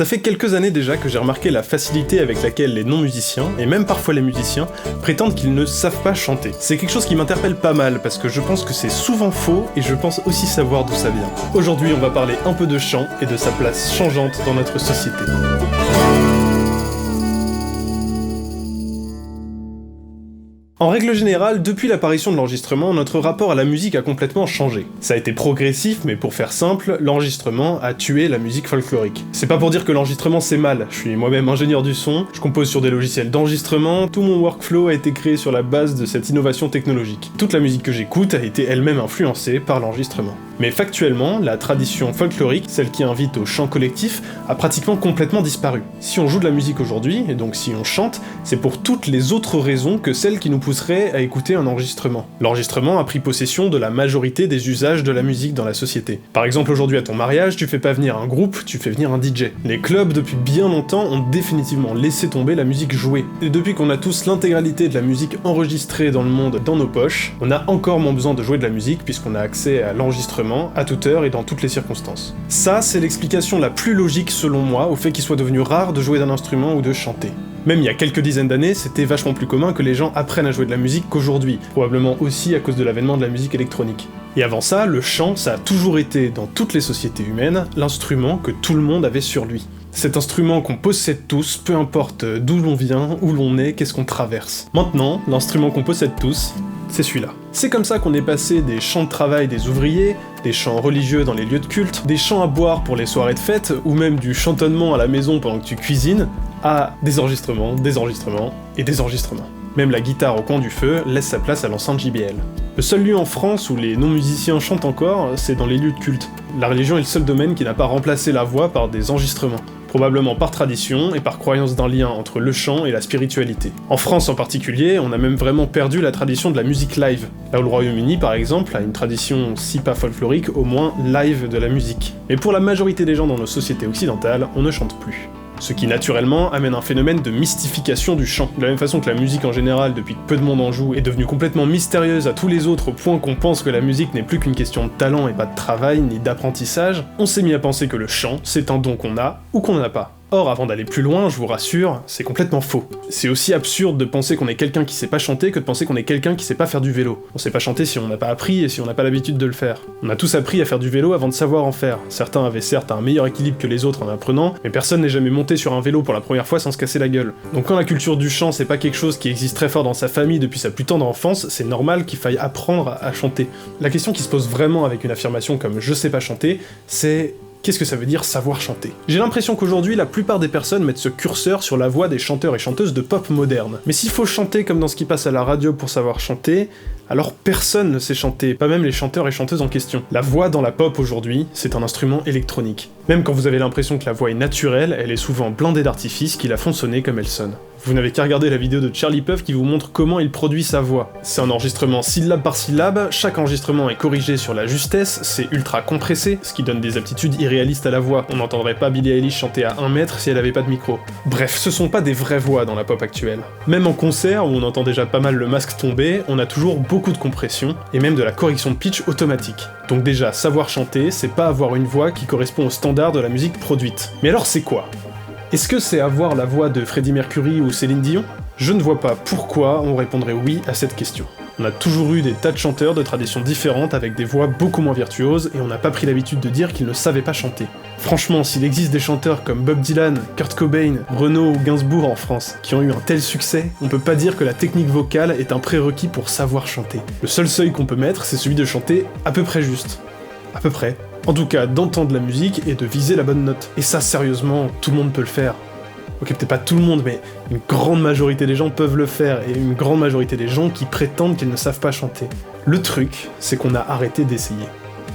Ça fait quelques années déjà que j'ai remarqué la facilité avec laquelle les non-musiciens, et même parfois les musiciens, prétendent qu'ils ne savent pas chanter. C'est quelque chose qui m'interpelle pas mal, parce que je pense que c'est souvent faux, et je pense aussi savoir d'où ça vient. Aujourd'hui, on va parler un peu de chant, et de sa place changeante dans notre société. En règle générale, depuis l'apparition de l'enregistrement, notre rapport à la musique a complètement changé. Ça a été progressif, mais pour faire simple, l'enregistrement a tué la musique folklorique. C'est pas pour dire que l'enregistrement c'est mal, je suis moi-même ingénieur du son, je compose sur des logiciels d'enregistrement, tout mon workflow a été créé sur la base de cette innovation technologique. Toute la musique que j'écoute a été elle-même influencée par l'enregistrement. Mais factuellement, la tradition folklorique, celle qui invite au chant collectif, a pratiquement complètement disparu. Si on joue de la musique aujourd'hui, et donc si on chante, c'est pour toutes les autres raisons que celles qui nous pousserait à écouter un enregistrement. L'enregistrement a pris possession de la majorité des usages de la musique dans la société. Par exemple, aujourd'hui à ton mariage, tu fais pas venir un groupe, tu fais venir un DJ. Les clubs, depuis bien longtemps, ont définitivement laissé tomber la musique jouée. Et depuis qu'on a tous l'intégralité de la musique enregistrée dans le monde dans nos poches, on a encore moins besoin de jouer de la musique puisqu'on a accès à l'enregistrement à toute heure et dans toutes les circonstances. Ça, c'est l'explication la plus logique selon moi au fait qu'il soit devenu rare de jouer d'un instrument ou de chanter. Même il y a quelques dizaines d'années, c'était vachement plus commun que les gens apprennent à jouer de la musique qu'aujourd'hui, probablement aussi à cause de l'avènement de la musique électronique. Et avant ça, le chant, ça a toujours été, dans toutes les sociétés humaines, l'instrument que tout le monde avait sur lui. Cet instrument qu'on possède tous, peu importe d'où l'on vient, où l'on est, qu'est-ce qu'on traverse. Maintenant, l'instrument qu'on possède tous, c'est celui-là. C'est comme ça qu'on est passé des chants de travail des ouvriers, des chants religieux dans les lieux de culte, des chants à boire pour les soirées de fête, ou même du chantonnement à la maison pendant que tu cuisines, à des enregistrements et des enregistrements. Même la guitare au coin du feu laisse sa place à l'enceinte JBL. Le seul lieu en France où les non-musiciens chantent encore, c'est dans les lieux de culte. La religion est le seul domaine qui n'a pas remplacé la voix par des enregistrements. Probablement par tradition et par croyance d'un lien entre le chant et la spiritualité. En France en particulier, on a même vraiment perdu la tradition de la musique live. Là où le Royaume-Uni, par exemple, a une tradition, si pas folklorique, au moins live de la musique. Mais pour la majorité des gens dans nos sociétés occidentales, on ne chante plus. Ce qui naturellement amène un phénomène de mystification du chant. De la même façon que la musique en général, depuis que peu de monde en joue, est devenue complètement mystérieuse à tous les autres au point qu'on pense que la musique n'est plus qu'une question de talent et pas de travail ni d'apprentissage, on s'est mis à penser que le chant, c'est un don qu'on a ou qu'on n'a pas. Or, avant d'aller plus loin, je vous rassure, c'est complètement faux. C'est aussi absurde de penser qu'on est quelqu'un qui sait pas chanter que de penser qu'on est quelqu'un qui sait pas faire du vélo. On sait pas chanter si on n'a pas appris et si on n'a pas l'habitude de le faire. On a tous appris à faire du vélo avant de savoir en faire. Certains avaient certes un meilleur équilibre que les autres en apprenant, mais personne n'est jamais monté sur un vélo pour la première fois sans se casser la gueule. Donc quand la culture du chant c'est pas quelque chose qui existe très fort dans sa famille depuis sa plus tendre enfance, c'est normal qu'il faille apprendre à chanter. La question qui se pose vraiment avec une affirmation comme « je sais pas chanter », c'est... qu'est-ce que ça veut dire savoir chanter? J'ai l'impression qu'aujourd'hui, la plupart des personnes mettent ce curseur sur la voix des chanteurs et chanteuses de pop moderne. Mais s'il faut chanter comme dans ce qui passe à la radio pour savoir chanter, alors personne ne sait chanter, pas même les chanteurs et chanteuses en question. La voix dans la pop aujourd'hui, c'est un instrument électronique. Même quand vous avez l'impression que la voix est naturelle, elle est souvent blindée d'artifices qui la font sonner comme elle sonne. Vous n'avez qu'à regarder la vidéo de Charlie Puth qui vous montre comment il produit sa voix. C'est un enregistrement syllabe par syllabe, chaque enregistrement est corrigé sur la justesse, c'est ultra compressé, ce qui donne des aptitudes irréalistes à la voix. On n'entendrait pas Billie Eilish chanter à 1 mètre si elle avait pas de micro. Bref, ce sont pas des vraies voix dans la pop actuelle. Même en concert, où on entend déjà pas mal le masque tomber, on a toujours beaucoup de compression, et même de la correction de pitch automatique. Donc déjà, savoir chanter, c'est pas avoir une voix qui correspond au standard de la musique produite. Mais alors c'est quoi ? Est-ce que c'est avoir la voix de Freddie Mercury ou Céline Dion ? Je ne vois pas pourquoi on répondrait oui à cette question. On a toujours eu des tas de chanteurs de traditions différentes avec des voix beaucoup moins virtuoses et on n'a pas pris l'habitude de dire qu'ils ne savaient pas chanter. Franchement, s'il existe des chanteurs comme Bob Dylan, Kurt Cobain, Renaud ou Gainsbourg en France qui ont eu un tel succès, on peut pas dire que la technique vocale est un prérequis pour savoir chanter. Le seul seuil qu'on peut mettre, c'est celui de chanter à peu près juste. À peu près. En tout cas, d'entendre la musique et de viser la bonne note. Et ça, sérieusement, tout le monde peut le faire. Ok, peut-être pas tout le monde, mais une grande majorité des gens peuvent le faire, et une grande majorité des gens qui prétendent qu'ils ne savent pas chanter. Le truc, c'est qu'on a arrêté d'essayer.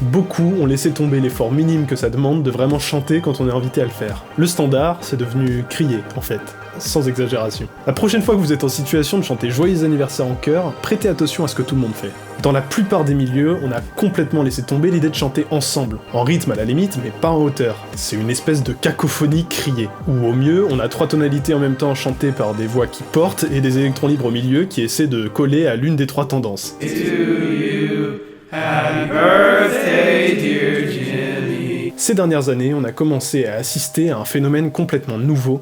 Beaucoup ont laissé tomber l'effort minime que ça demande de vraiment chanter quand on est invité à le faire. Le standard, c'est devenu crier, en fait. Sans exagération. La prochaine fois que vous êtes en situation de chanter Joyeux anniversaire en chœur, prêtez attention à ce que tout le monde fait. Dans la plupart des milieux, on a complètement laissé tomber l'idée de chanter ensemble, en rythme à la limite, mais pas en hauteur. C'est une espèce de cacophonie criée. Ou au mieux, on a 3 tonalités en même temps chantées par des voix qui portent et des électrons libres au milieu qui essaient de coller à l'une des 3 tendances. To you, happy birthday, dear Jimmy. Ces dernières années, on a commencé à assister à un phénomène complètement nouveau.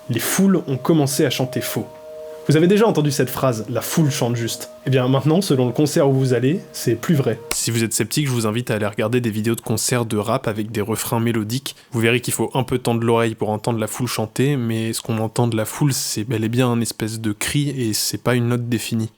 Les foules ont commencé à chanter faux. Vous avez déjà entendu cette phrase, la foule chante juste. Eh bien maintenant, selon le concert où vous allez, c'est plus vrai. Si vous êtes sceptique, je vous invite à aller regarder des vidéos de concerts de rap avec des refrains mélodiques. Vous verrez qu'il faut un peu tendre l'oreille pour entendre la foule chanter, mais ce qu'on entend de la foule, c'est bel et bien un espèce de cri et c'est pas une note définie.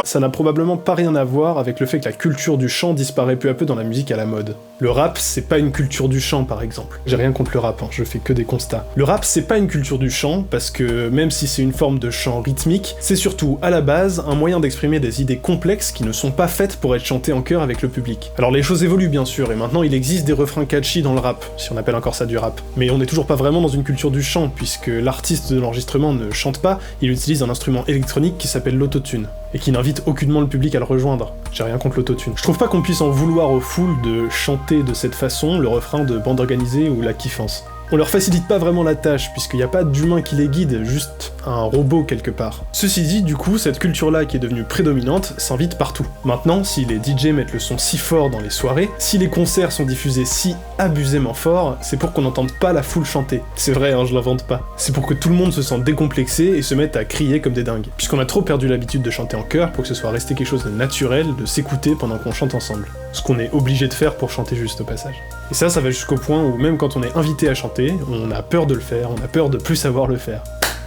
Ça n'a probablement pas rien à voir avec le fait que la culture du chant disparaît peu à peu dans la musique à la mode. Le rap, c'est pas une culture du chant par exemple. J'ai rien contre le rap, je fais que des constats. Le rap, c'est pas une culture du chant parce que même si c'est une forme de chant rythmique, c'est surtout à la base un moyen d'exprimer des idées complexes qui ne sont pas faites pour être chantées en chœur avec le public. Alors les choses évoluent bien sûr, et maintenant il existe des refrains catchy dans le rap, si on appelle encore ça du rap. Mais on n'est toujours pas vraiment dans une culture du chant, puisque l'artiste de l'enregistrement ne chante pas, il utilise un instrument électronique qui s'appelle l'autotune, et qui n'invite aucunement le public à le rejoindre. J'ai rien contre l'autotune. Je trouve pas qu'on puisse en vouloir aux foules de chanter de cette façon le refrain de Bande Organisée ou La Kiffance. On leur facilite pas vraiment la tâche, puisqu'il n'y a pas d'humain qui les guide, juste un robot quelque part. Ceci dit, du coup, cette culture-là qui est devenue prédominante s'invite partout. Maintenant, si les DJ mettent le son si fort dans les soirées, si les concerts sont diffusés si abusément fort, c'est pour qu'on n'entende pas la foule chanter. C'est vrai, je l'invente pas. C'est pour que tout le monde se sente décomplexé et se mette à crier comme des dingues. Puisqu'on a trop perdu l'habitude de chanter en chœur pour que ce soit resté quelque chose de naturel, de s'écouter pendant qu'on chante ensemble. Ce qu'on est obligé de faire pour chanter juste au passage. Et ça va jusqu'au point où même quand on est invité à chanter, on a peur de le faire, on a peur de plus savoir le faire.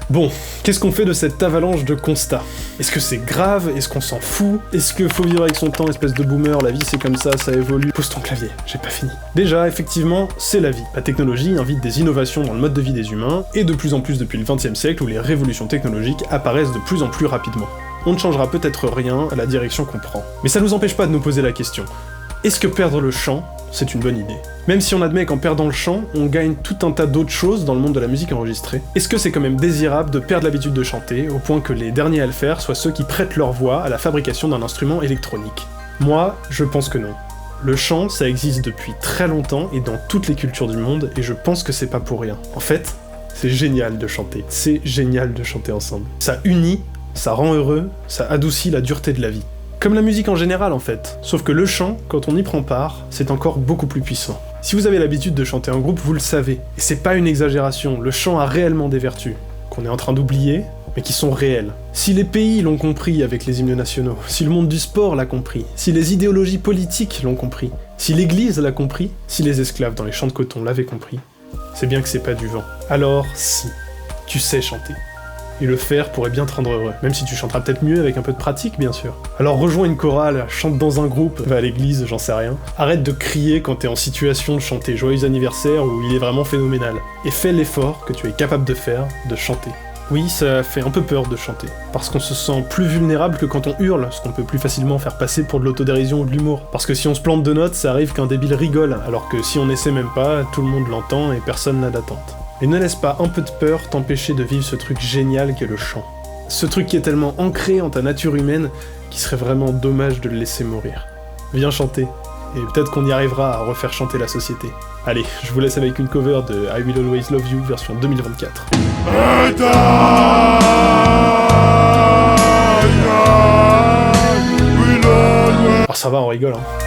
Bon, qu'est-ce qu'on fait de cette avalanche de constats? Est-ce que c'est grave? Est-ce qu'on s'en fout? Est-ce que faut vivre avec son temps, espèce de boomer, la vie c'est comme ça évolue? Pose ton clavier, j'ai pas fini. Déjà, effectivement, c'est la vie. La technologie invite des innovations dans le mode de vie des humains, et de plus en plus depuis le XXe siècle où les révolutions technologiques apparaissent de plus en plus rapidement. On ne changera peut-être rien à la direction qu'on prend. Mais ça nous empêche pas de nous poser la question. Est-ce que perdre le chant, c'est une bonne idée? Même si on admet qu'en perdant le chant, on gagne tout un tas d'autres choses dans le monde de la musique enregistrée, est-ce que c'est quand même désirable de perdre l'habitude de chanter, au point que les derniers à le faire soient ceux qui prêtent leur voix à la fabrication d'un instrument électronique? Moi, je pense que non. Le chant, ça existe depuis très longtemps et dans toutes les cultures du monde, et je pense que c'est pas pour rien. En fait, c'est génial de chanter. C'est génial de chanter ensemble. Ça unit, ça rend heureux, ça adoucit la dureté de la vie. Comme la musique en général en fait, sauf que le chant, quand on y prend part, c'est encore beaucoup plus puissant. Si vous avez l'habitude de chanter en groupe, vous le savez, et c'est pas une exagération, le chant a réellement des vertus, qu'on est en train d'oublier, mais qui sont réelles. Si les pays l'ont compris avec les hymnes nationaux, si le monde du sport l'a compris, si les idéologies politiques l'ont compris, si l'église l'a compris, si les esclaves dans les champs de coton l'avaient compris, c'est bien que c'est pas du vent. Alors si, tu sais chanter. Et le faire pourrait bien te rendre heureux, même si tu chanteras peut-être mieux avec un peu de pratique, bien sûr. Alors rejoins une chorale, chante dans un groupe, va à l'église, j'en sais rien. Arrête de crier quand t'es en situation de chanter Joyeux anniversaire où il est vraiment phénoménal. Et fais l'effort que tu es capable de faire, de chanter. Oui, ça fait un peu peur de chanter, parce qu'on se sent plus vulnérable que quand on hurle, ce qu'on peut plus facilement faire passer pour de l'autodérision ou de l'humour. Parce que si on se plante de notes, ça arrive qu'un débile rigole, alors que si on essaie même pas, tout le monde l'entend et personne n'a d'attente. Et ne laisse pas un peu de peur t'empêcher de vivre ce truc génial qu'est le chant. Ce truc qui est tellement ancré en ta nature humaine qu'il serait vraiment dommage de le laisser mourir. Viens chanter, et peut-être qu'on y arrivera à refaire chanter la société. Allez, je vous laisse avec une cover de I Will Always Love You version 2024. Alors ça va, on rigole hein.